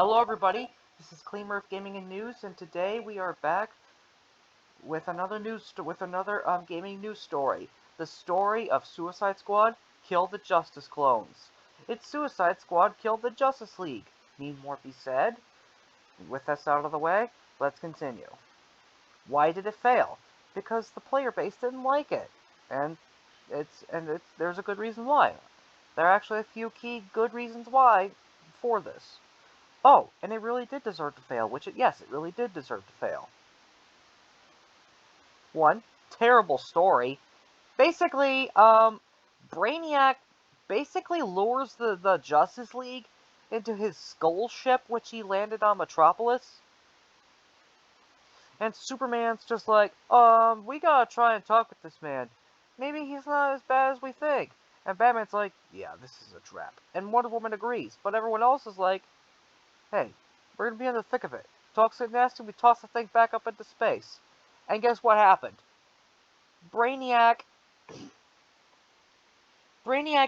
Hello everybody, this is Clean Earth Gaming and News, and today we are back with another gaming news story. The story of Suicide Squad Kill the Justice Clones. It's Suicide Squad killed the Justice League. Need more be said? With this out of the way, let's continue. Why did it fail? Because the player base didn't like it, and there's a good reason why. There are actually a few key good reasons why for this. Oh, and it really did deserve to fail, yes, it really did deserve to fail. One, terrible story. Basically, Brainiac basically lures the Justice League into his skull ship, which he landed on Metropolis. And Superman's just like, we gotta try and talk with this man. Maybe he's not as bad as we think. And Batman's like, yeah, this is a trap. And Wonder Woman agrees, but everyone else is like, hey, we're going to be in the thick of it. Talk so nasty, we toss the thing back up into space. And guess what happened? Brainiac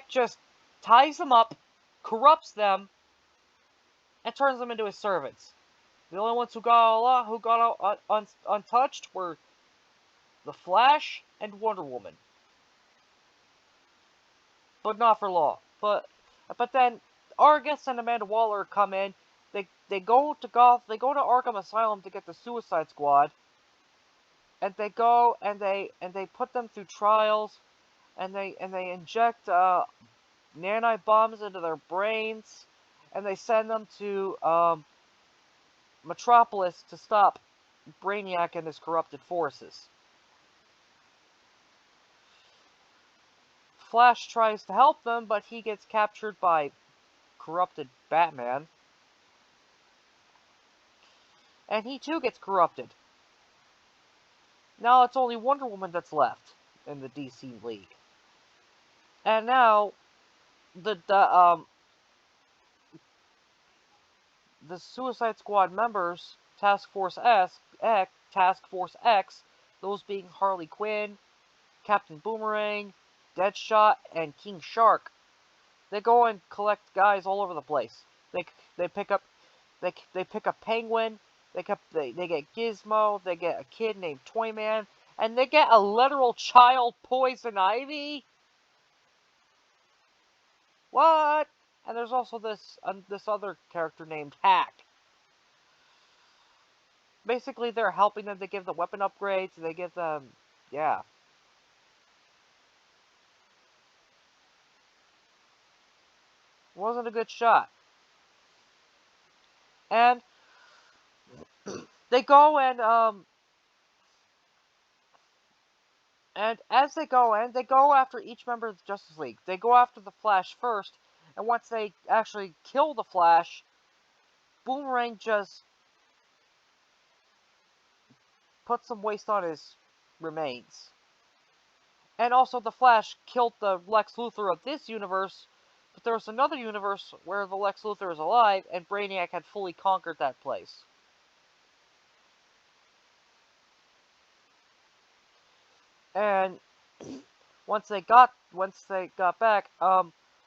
just ties them up, corrupts them, and turns them into his servants. The only ones who got out untouched were the Flash and Wonder Woman. But not for long. But then Argus and Amanda Waller come in. They go to Arkham Asylum to get the Suicide Squad, and they go and they put them through trials, and they inject nanite bombs into their brains, and they send them to Metropolis to stop Brainiac and his corrupted forces. Flash tries to help them, but he gets captured by corrupted Batman. And he too gets corrupted. Now it's only Wonder Woman that's left in the DC League. And now the Suicide Squad members, Task Force X, those being Harley Quinn, Captain Boomerang, Deadshot, and King Shark, they go and collect guys all over the place. They pick up Penguin. They get Gizmo. They get a kid named Toyman, and they get a literal child, Poison Ivy. What? And there's also this other character named Hack. Basically, they're helping them. They give the weapon upgrades. They give them, yeah. Wasn't a good shot. And they go and as they go after each member of the Justice League. They go after the Flash first, and once they actually kill the Flash, Boomerang just puts some waste on his remains. And also the Flash killed the Lex Luthor of this universe, but there was another universe where the Lex Luthor is alive, and Brainiac had fully conquered that place. And once they got back,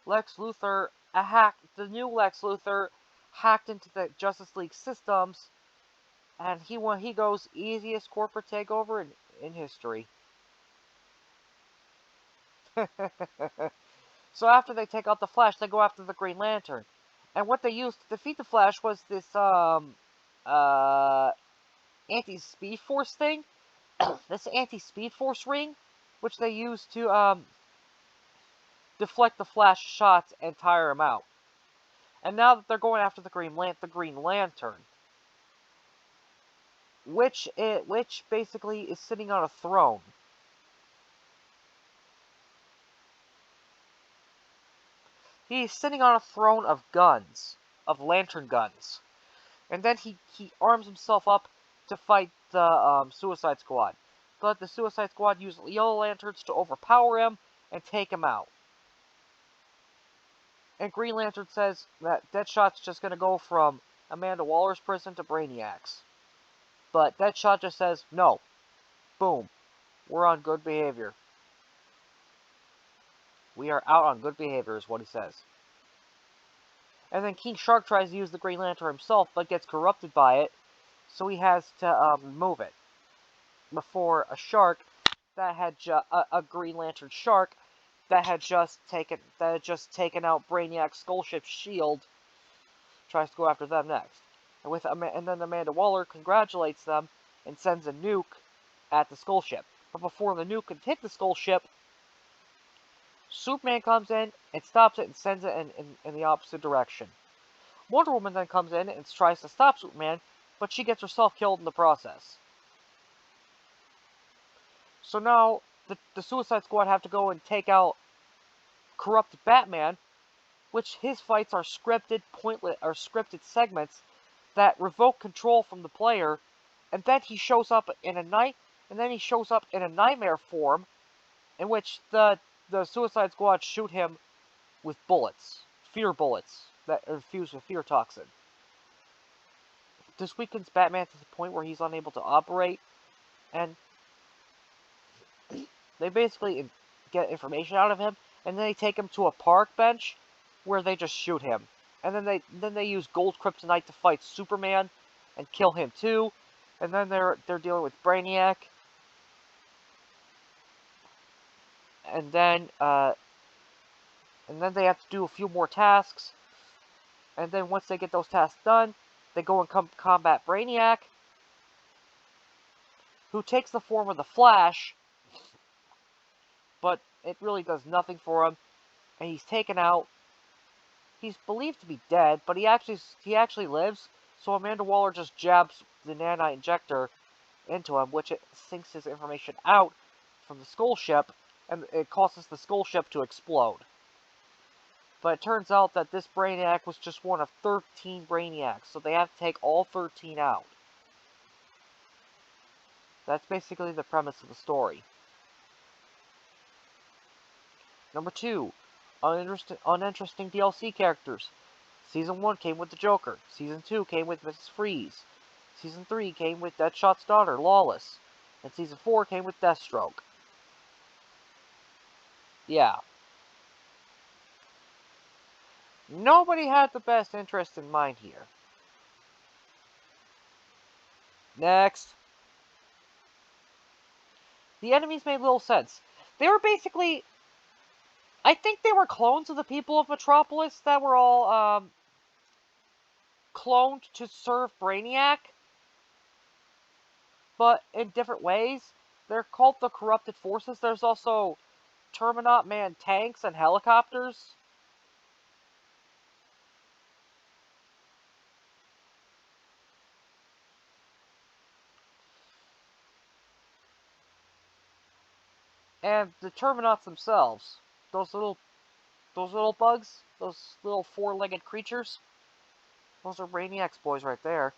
Lex Luthor the new Lex Luthor hacked into the Justice League systems, and he goes easiest corporate takeover in history. So after they take out the Flash, they go after the Green Lantern, and what they used to defeat the Flash was this anti-Speed Force thing. This anti-Speed Force ring, which they use to deflect the Flash shots and tire him out. And now that they're going after the Green Lantern, which basically is sitting on a throne. He's sitting on a throne of guns, of lantern guns, and then he arms himself up to fight the Suicide Squad. But the Suicide Squad use yellow lanterns to overpower him and take him out. And Green Lantern says that Deadshot's just going to go from Amanda Waller's prison to Brainiac's. But Deadshot just says, no. Boom. We're on good behavior. We are out on good behavior is what he says. And then King Shark tries to use the Green Lantern himself, but gets corrupted by it, so he has to remove it. Before a shark that had a Green Lantern shark that had just taken out Brainiac's Skullship's shield, tries to go after them next. And then Amanda Waller congratulates them and sends a nuke at the Skullship. But before the nuke can hit the Skullship, Superman comes in and stops it and sends it in the opposite direction. Wonder Woman then comes in and tries to stop Superman, but she gets herself killed in the process. So now the Suicide Squad have to go and take out corrupted Batman, which his fights are scripted segments that revoke control from the player, and then he shows up in a nightmare form, in which the Suicide Squad shoot him with bullets, fear bullets that are infused with fear toxin. This weakens Batman to the point where he's unable to operate, and they basically get information out of him, and then they take him to a park bench where they just shoot him. And then they use gold kryptonite to fight Superman and kill him too. And then they're dealing with Brainiac. And then they have to do a few more tasks. And then once they get those tasks done, they go and combat Brainiac, who takes the form of the Flash, but it really does nothing for him, and he's taken out. He's believed to be dead, but he actually lives, so Amanda Waller just jabs the nanite injector into him, which it sinks his information out from the Skullship, and it causes the Skullship to explode. But it turns out that this Brainiac was just one of 13 Brainiacs, so they have to take all 13 out. That's basically the premise of the story. Number 2, uninteresting DLC characters. Season 1 came with the Joker. Season 2 came with Mrs. Freeze. Season 3 came with Deadshot's daughter, Lawless. And Season 4 came with Deathstroke. Yeah. Nobody had the best interest in mind here. Next. The enemies made little sense. They were basically... I think they were clones of the people of Metropolis that were all cloned to serve Brainiac, but in different ways. They're called the Corrupted Forces. There's also Terminaut Man tanks and helicopters. And the Terminauts themselves, those little bugs, those little four-legged creatures, those are Brainiac's boys right there.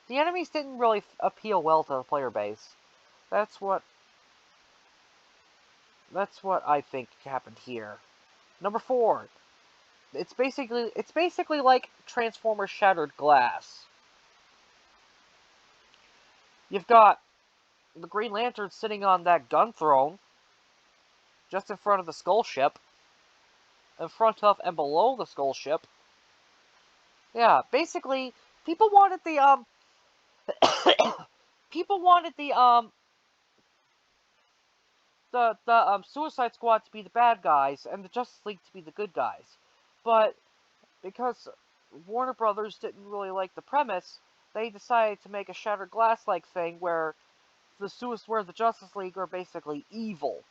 The enemies didn't really appeal well to the player base. That's what I think happened here. Number 4. It's basically like Transformers Shattered Glass. You've got the Green Lantern sitting on that gun throne, just in front of the Skullship, in front of and below the Skullship. Yeah, basically, people wanted the Suicide Squad to be the bad guys and the Justice League to be the good guys, but because Warner Brothers didn't really like the premise, they decided to make a Shattered Glass-like thing where the Justice League are basically evil.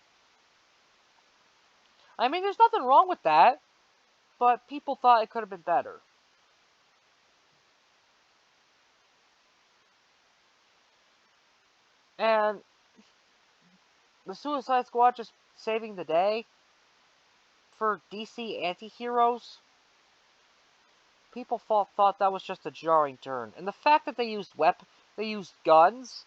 I mean, there's nothing wrong with that, but people thought it could have been better. And the Suicide Squad just saving the day for DC anti-heroes, people thought that was just a jarring turn. And the fact that they used guns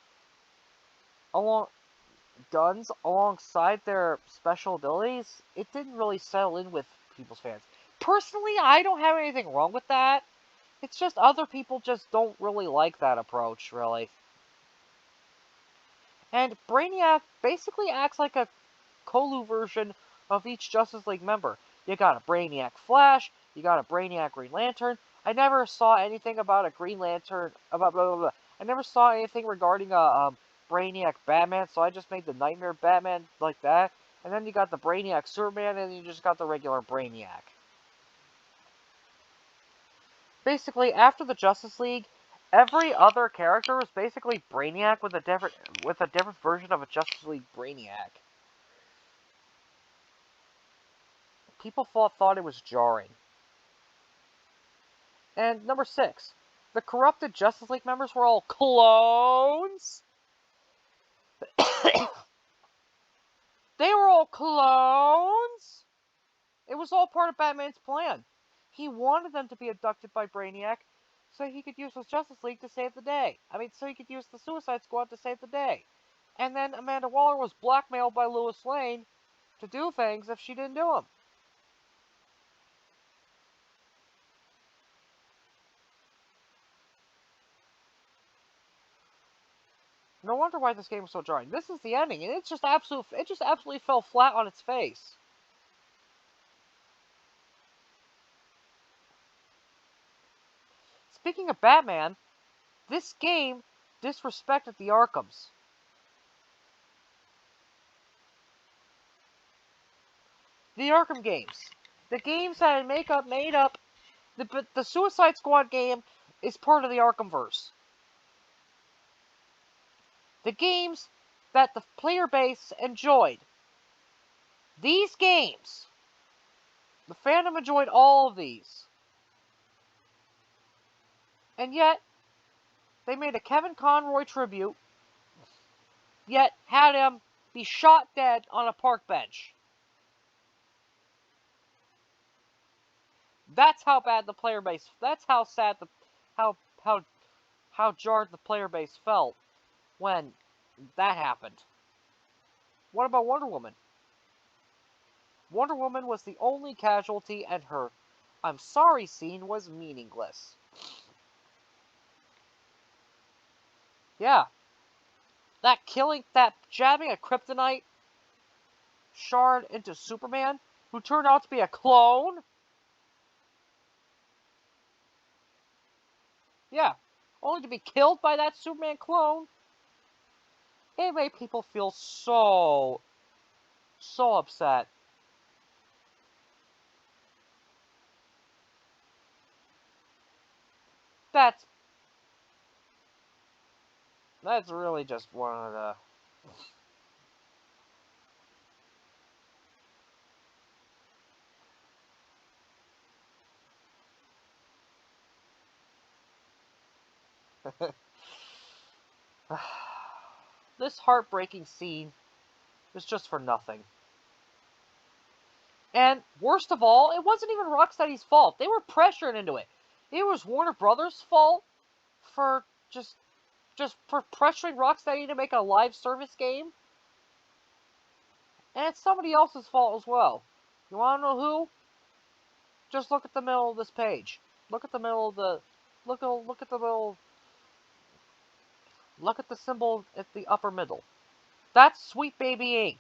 alongside their special abilities, it didn't really settle in with people's fans. Personally, I don't have anything wrong with that. It's just other people just don't really like that approach, really. And Brainiac basically acts like a Colu version of each Justice League member. You got a Brainiac Flash, you got a Brainiac Green Lantern. I never saw anything about a Green Lantern, about blah, blah, blah. I never saw anything regarding a Brainiac Batman, so I just made the Nightmare Batman like that. And then you got the Brainiac Superman, and you just got the regular Brainiac. Basically, after the Justice League, every other character was basically Brainiac with a different version of a Justice League Brainiac. People thought it was jarring. And number 6, the corrupted Justice League members were all clones. They were all clones. It was all part of Batman's plan. He wanted them to be abducted by Brainiac so he could use the Justice League to save the day. So he could use the Suicide Squad to save the day. And then Amanda Waller was blackmailed by Lois Lane to do things if she didn't do them. No wonder why this game was so jarring. This is the ending, and it just absolutely fell flat on its face. Speaking of Batman, this game disrespected the Arkhams. The Arkham games. The games that had made up the Suicide Squad game is part of the Arkhamverse. The games that the player base enjoyed. These games. The fandom enjoyed all of these. And yet, they made a Kevin Conroy tribute, yet had him be shot dead on a park bench. That's how bad the player base, that's how sad how jarred the player base felt when that happened. What about Wonder Woman? Wonder Woman was the only casualty, and her "I'm sorry" scene was meaningless. Yeah. That jabbing a kryptonite shard into Superman, who turned out to be a clone? Yeah. Only to be killed by that Superman clone? It made people feel so upset. That's really just one of the... This heartbreaking scene is just for nothing. And worst of all, it wasn't even Rocksteady's fault. They were pressured into it. It was Warner Brothers' fault for just for pressuring Rocksteady to make a live service game. And it's somebody else's fault as well. You want to know who? Just look at the middle of this page. Look at the middle of the... Look at the middle... Look at the symbol at the upper middle. That's Sweet Baby Inc.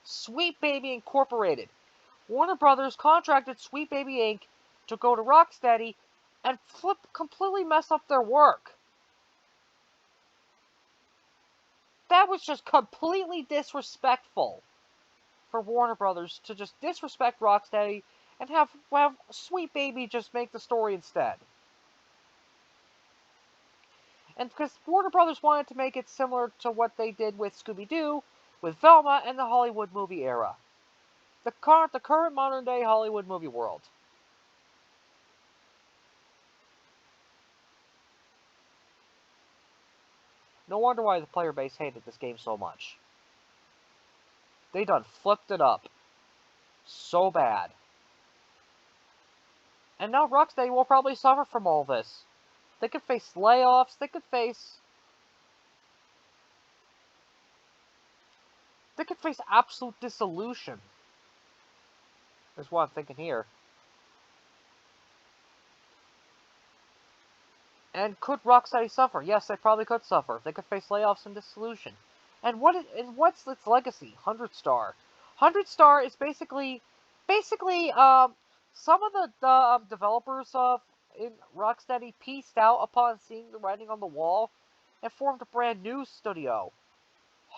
Sweet Baby Incorporated. Warner Brothers contracted Sweet Baby Inc. to go to Rocksteady and completely mess up their work. That was just completely disrespectful for Warner Brothers to just disrespect Rocksteady and have Sweet Baby just make the story instead. And because Warner Brothers wanted to make it similar to what they did with Scooby-Doo, with Velma, and the Hollywood movie era. The current modern-day Hollywood movie world. No wonder why the player base hated this game so much. They done flipped it up. So bad. And now Rocksteady will probably suffer from all this. They could face layoffs, they could face absolute dissolution. Is what I'm thinking here. And could Rocksteady suffer? Yes, they probably could suffer. They could face layoffs and dissolution. And what's its legacy? 100 Star. 100 Star is basically some of the developers of in Rocksteady pieced out upon seeing the writing on the wall and formed a brand new studio,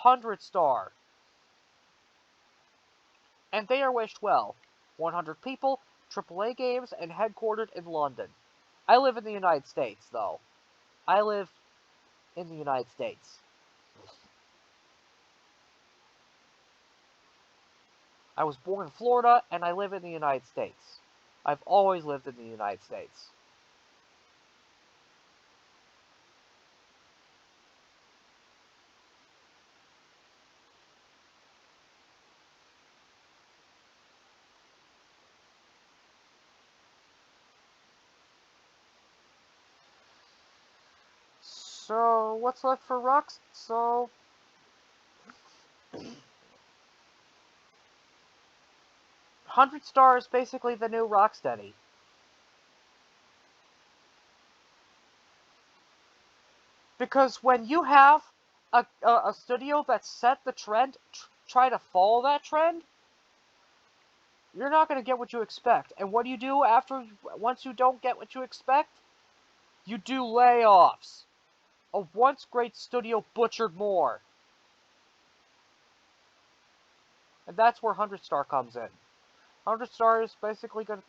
100 Star. And they are wished well. 100 people, AAA games, and headquartered in London. I live in the United States, though. I live in the United States. I was born in Florida, and I live in the United States. I've always lived in the United States. So, what's left for Rocks? So, 100 Star is basically the new Rocksteady. Because when you have a studio that set the trend, try to follow that trend, you're not going to get what you expect. And what do you do once you don't get what you expect? You do layoffs. A once great studio butchered more. And that's where 100 Star comes in. 100 Star is basically going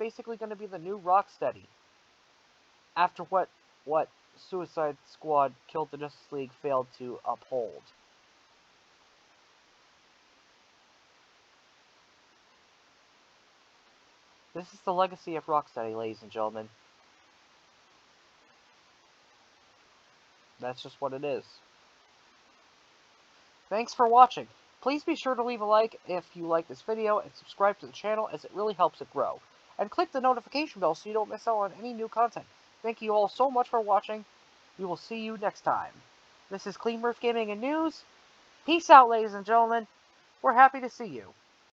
to be the new Rocksteady. After what Suicide Squad Killed the Justice League failed to uphold. This is the legacy of Rocksteady, ladies and gentlemen. That's just what it is. Thanks for watching. Please be sure to leave a like if you like this video and subscribe to the channel as it really helps it grow. And click the notification bell so you don't miss out on any new content. Thank you all so much for watching. We will see you next time. This is Clean Roof Gaming and News. Peace out, ladies and gentlemen. We're happy to see you.